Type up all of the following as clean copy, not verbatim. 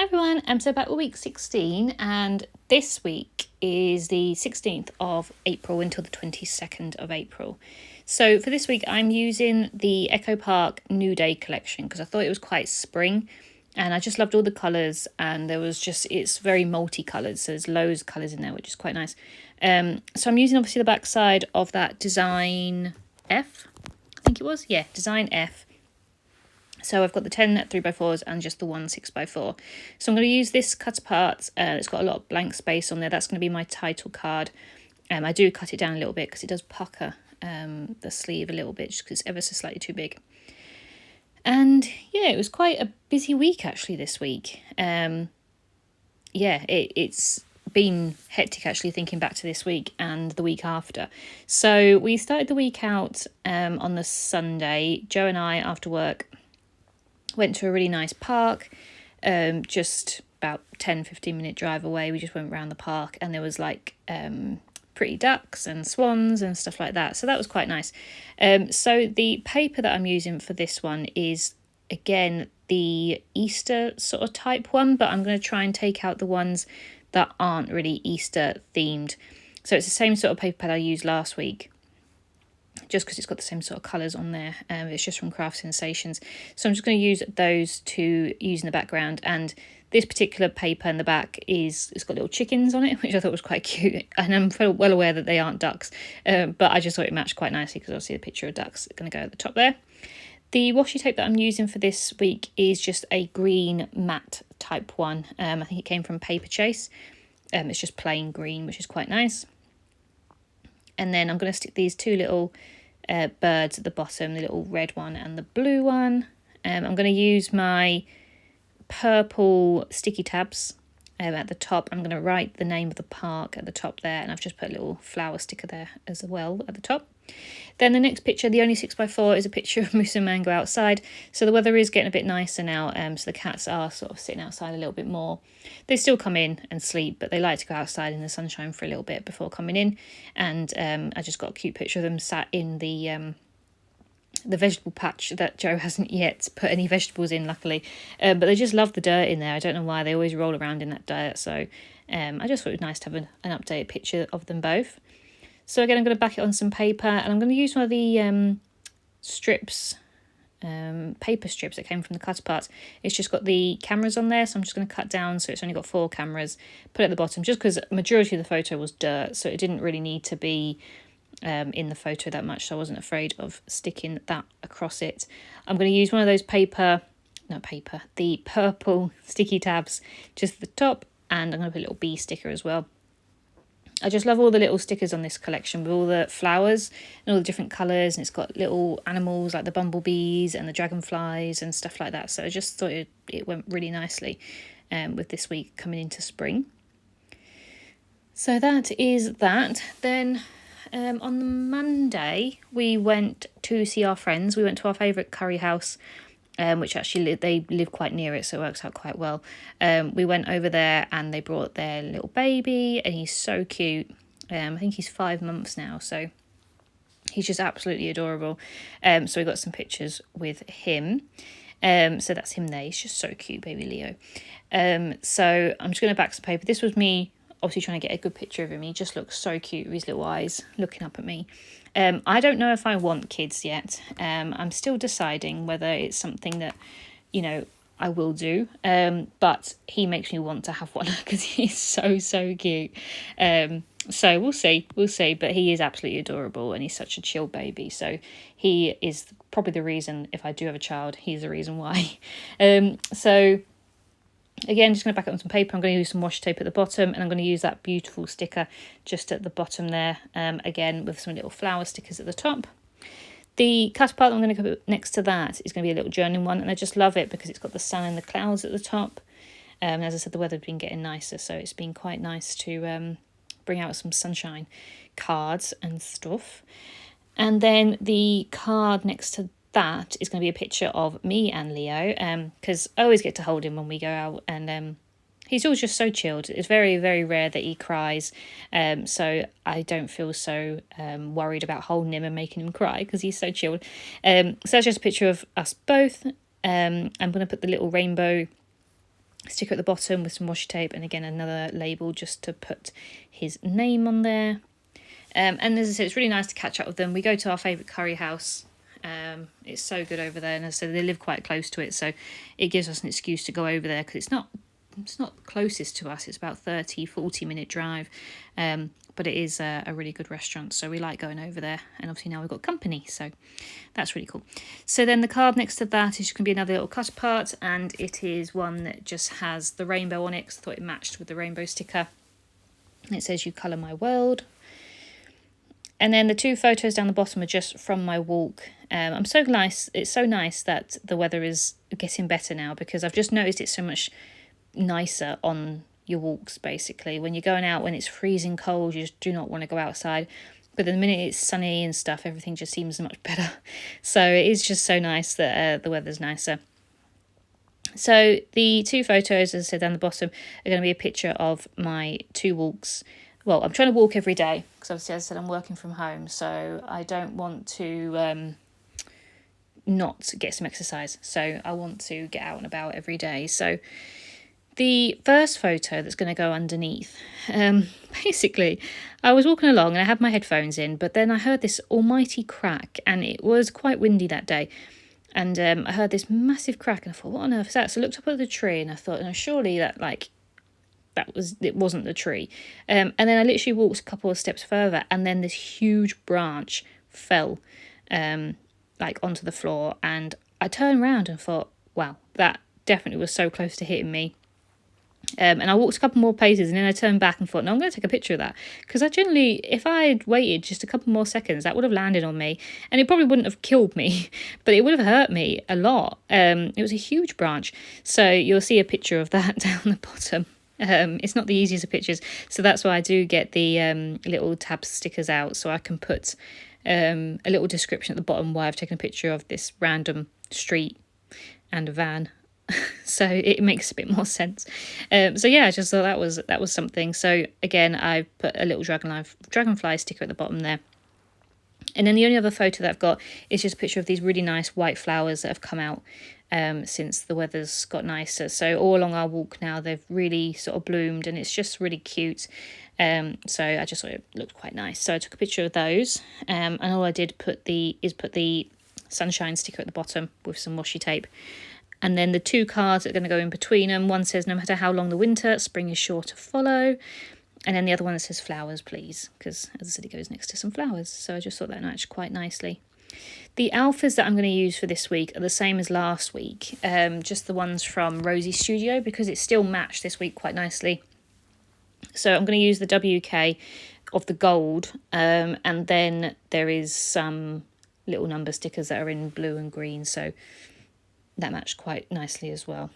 Hi everyone, so back with week 16, and this week is the 16th of April until the 22nd of April. So for this week I'm using the Echo Park New Day collection because I thought it was quite spring and I just loved all the colours, and it's very multicoloured, so there's loads of colours in there, which is quite nice. So I'm using obviously the back side of that Design F, I think it was, yeah, Design F. So I've got the 10 3x4s and just the 1 6x4. So I'm going to use this cut apart. It's got a lot of blank space on there. That's going to be my title card. I do cut it down a little bit because it does pucker the sleeve a little bit just because it's ever so slightly too big. And yeah, it was quite a busy week actually this week. It's been hectic actually thinking back to this week and the week after. So we started the week out on the Sunday. Joe and I, after work, went to a really nice park, just about 10-15 minute drive away. We just went around the park and there was like pretty ducks and swans and stuff like that. So that was quite nice. So the paper that I'm using for this one is, again, the Easter sort of type one, but I'm going to try and take out the ones that aren't really Easter themed. So it's the same sort of paper pad I used last week, just because it's got the same sort of colours on there. It's just from Craft Sensations. So I'm just going to use those to use in the background. And this particular paper in the back it's got little chickens on it, which I thought was quite cute. And I'm well aware that they aren't ducks, but I just thought it matched quite nicely because obviously the picture of ducks are going to go at the top there. The washi tape that I'm using for this week is just a green matte type one. I think it came from Paper Chase. It's just plain green, which is quite nice. And then I'm going to stick these two little birds at the bottom, the little red one and the blue one. I'm going to use my purple sticky tabs at the top. I'm going to write the name of the park at the top there, and I've just put a little flower sticker there as well at the top. Then the next picture, the only 6x4, is a picture of Moose and Mango outside. So the weather is getting a bit nicer now, so the cats are sort of sitting outside a little bit more. They still come in and sleep, but they like to go outside in the sunshine for a little bit before coming in. And I just got a cute picture of them sat in the vegetable patch that Joe hasn't yet put any vegetables in, luckily. But they just love the dirt in there. I don't know why, they always roll around in that dirt. So I just thought it was nice to have an updated picture of them both. So again, I'm going to back it on some paper, and I'm going to use one of the strips, paper strips that came from the cut parts. It's just got the cameras on there, so I'm just going to cut down so it's only got 4 cameras, put it at the bottom, just because majority of the photo was dirt, so it didn't really need to be in the photo that much, so I wasn't afraid of sticking that across it. I'm going to use one of those the purple sticky tabs just at the top, and I'm going to put a little bee sticker as well. I just love all the little stickers on this collection with all the flowers and all the different colours, and it's got little animals like the bumblebees and the dragonflies and stuff like that. So I just thought it went really nicely with this week coming into spring. So that is that. Then on the Monday we went to see our friends. We went to our favourite curry house, which actually they live quite near it, so it works out quite well. We went over there and they brought their little baby, and he's so cute. I think he's 5 months now, so he's just absolutely adorable. So we got some pictures with him. So that's him there. He's just so cute, baby Leo. So I'm just going to back some paper. This was me obviously trying to get a good picture of him. He just looks so cute with his little eyes looking up at me. I don't know if I want kids yet. I'm still deciding whether it's something that, I will do. But he makes me want to have one because he's so cute. So we'll see. But he is absolutely adorable and he's such a chill baby. So he is probably the reason, if I do have a child, he's the reason why. So again, just going to back it on some paper. I'm going to use some washi tape at the bottom, and I'm going to use that beautiful sticker just at the bottom there, again with some little flower stickers at the top. The cut part I'm going to put next to that is going to be a little journaling one, and I just love it because it's got the sun and the clouds at the top. As I said, the weather's been getting nicer, so it's been quite nice to bring out some sunshine cards and stuff. And then the card next to that is going to be a picture of me and Leo, because I always get to hold him when we go out, and he's always just so chilled. It's very, very rare that he cries, so I don't feel so worried about holding him and making him cry because he's so chilled. So that's just a picture of us both. I'm going to put the little rainbow sticker at the bottom with some washi tape, and again another label just to put his name on there. And as I said, it's really nice to catch up with them. We go to our favourite curry house. It's so good over there, and as I said, they live quite close to it, so it gives us an excuse to go over there, because it's not closest to us. It's about 30-40 minute drive, but it is a really good restaurant, so we like going over there. And obviously now we've got company, so that's really cool. So then the card next to that is going to be another little cut apart, and it is one that just has the rainbow on it, because I thought it matched with the rainbow sticker. And it says, "You colour my world." And then the 2 photos down the bottom are just from my walk. I'm so nice. It's so nice that the weather is getting better now, because I've just noticed it's so much nicer on your walks. Basically, when you're going out when it's freezing cold, you just do not want to go outside. But the minute it's sunny and stuff, everything just seems much better. So it is just so nice that the weather's nicer. So the 2 photos, as I said down the bottom, are going to be a picture of my 2 walks. Well, I'm trying to walk every day, because obviously, as I said, I'm working from home, so I don't want to not get some exercise. So I want to get out and about every day. So the first photo that's going to go underneath, basically, I was walking along and I had my headphones in, but then I heard this almighty crack, and it was quite windy that day. And I heard this massive crack, and I thought, what on earth is that? So I looked up at the tree, and I thought, no, surely it wasn't the tree. And then I literally walked a couple of steps further, and then this huge branch fell onto the floor, and I turned around and thought, wow, that definitely was so close to hitting me. And I walked a couple more paces, and then I turned back and thought, no, I'm going to take a picture of that, because I generally, if I had waited just a couple more seconds, that would have landed on me, and it probably wouldn't have killed me, but it would have hurt me a lot. It was a huge branch, so you'll see a picture of that down the bottom. It's not the easiest of pictures, so that's why I do get the little tab stickers out, so I can put a little description at the bottom why I've taken a picture of this random street and a van. So it makes a bit more sense. So yeah, I just thought that was something. So again, I put a little dragonfly sticker at the bottom there. And then the only other photo that I've got is just a picture of these really nice white flowers that have come out since the weather's got nicer. So all along our walk now, they've really sort of bloomed, and it's just really cute. So I just thought it looked quite nice. So I took a picture of those, and all I did put the sunshine sticker at the bottom with some washi tape. And then the 2 cards that are going to go in between them. One says, "No matter how long the winter, spring is sure to follow." And then the other one that says, "Flowers, please," because, as I said, it goes next to some flowers. So I just thought that matched quite nicely. The alphas that I'm going to use for this week are the same as last week, just the ones from Rosie Studio, because it's still matched this week quite nicely. So I'm going to use the WK of the gold, and then there is some little number stickers that are in blue and green, so that matched quite nicely as well.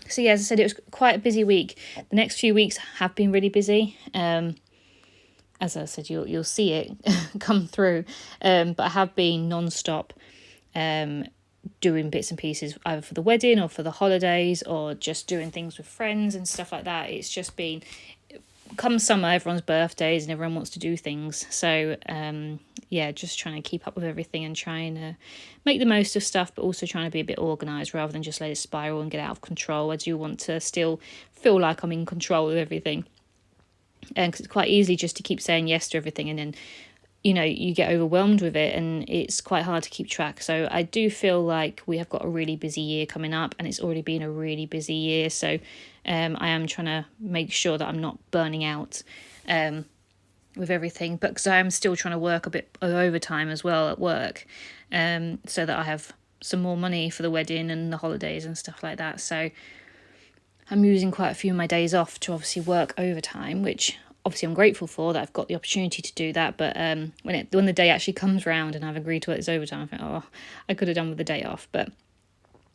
So yeah, as I said, it was quite a busy week. The next few weeks have been really busy. As I said, you'll see it come through. But I have been non-stop doing bits and pieces, either for the wedding or for the holidays, or just doing things with friends and stuff like that. It's just been, come summer, everyone's birthdays and everyone wants to do things. So yeah, just trying to keep up with everything and trying to make the most of stuff, but also trying to be a bit organised rather than just let it spiral and get out of control. I do want to still feel like I'm in control of everything. And cause it's quite easy just to keep saying yes to everything, and then, you know, you get overwhelmed with it and it's quite hard to keep track. So I do feel like we have got a really busy year coming up, and it's already been a really busy year. So I am trying to make sure that I'm not burning out with everything, but because I am still trying to work a bit of overtime as well at work, so that I have some more money for the wedding and the holidays and stuff like that. So I'm using quite a few of my days off to obviously work overtime, which obviously I'm grateful for that I've got the opportunity to do that. But when the day actually comes round and I've agreed to work this overtime, I think, oh, I could have done with the day off. But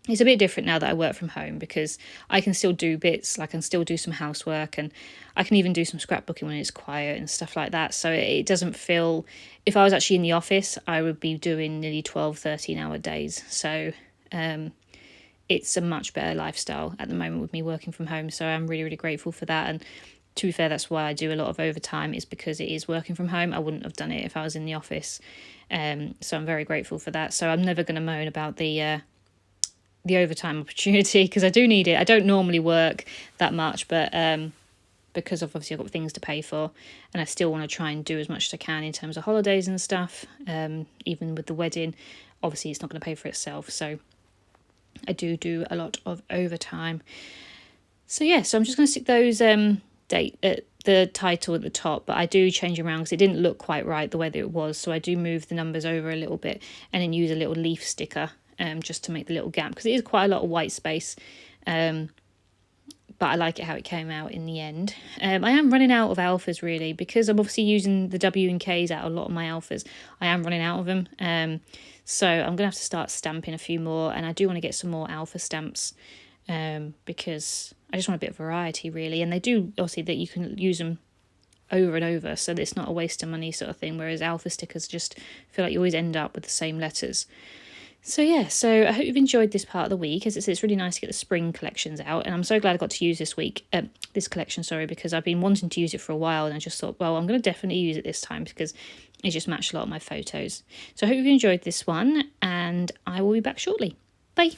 it's a bit different now that I work from home, because I can still do bits, like I can still do some housework, and I can even do some scrapbooking when it's quiet and stuff like that. So it doesn't feel, if I was actually in the office, I would be doing nearly 12, 13-hour days. So it's a much better lifestyle at the moment with me working from home. So I'm really, really grateful for that. And to be fair, that's why I do a lot of overtime, is because it is working from home. I wouldn't have done it if I was in the office. So I'm very grateful for that. So I'm never going to moan about the the overtime opportunity because I do need it. I don't normally work that much, but because of obviously I've got things to pay for, and I still want to try and do as much as I can in terms of holidays and stuff. Even with the wedding, obviously it's not going to pay for itself, so I do a lot of overtime. So yeah, so I'm just going to stick those the title at the top, but I do change around because it didn't look quite right the way that it was. So I do move the numbers over a little bit and then use a little leaf sticker just to make the little gap, because it is quite a lot of white space. But I like it how it came out in the end. I am running out of alphas really, because I'm obviously using the W and Ks out a lot of my alphas. I am running out of them. So I'm going to have to start stamping a few more, and I do want to get some more alpha stamps because I just want a bit of variety really. And they do obviously that you can use them over and over, so that it's not a waste of money sort of thing, whereas alpha stickers just feel like you always end up with the same letters. So yeah, so I hope you've enjoyed this part of the week. As it's really nice to get the spring collections out, and I'm so glad I got to use this collection, because I've been wanting to use it for a while, and I just thought, well, I'm going to definitely use it this time because it just matched a lot of my photos. So I hope you've enjoyed this one, and I will be back shortly. Bye.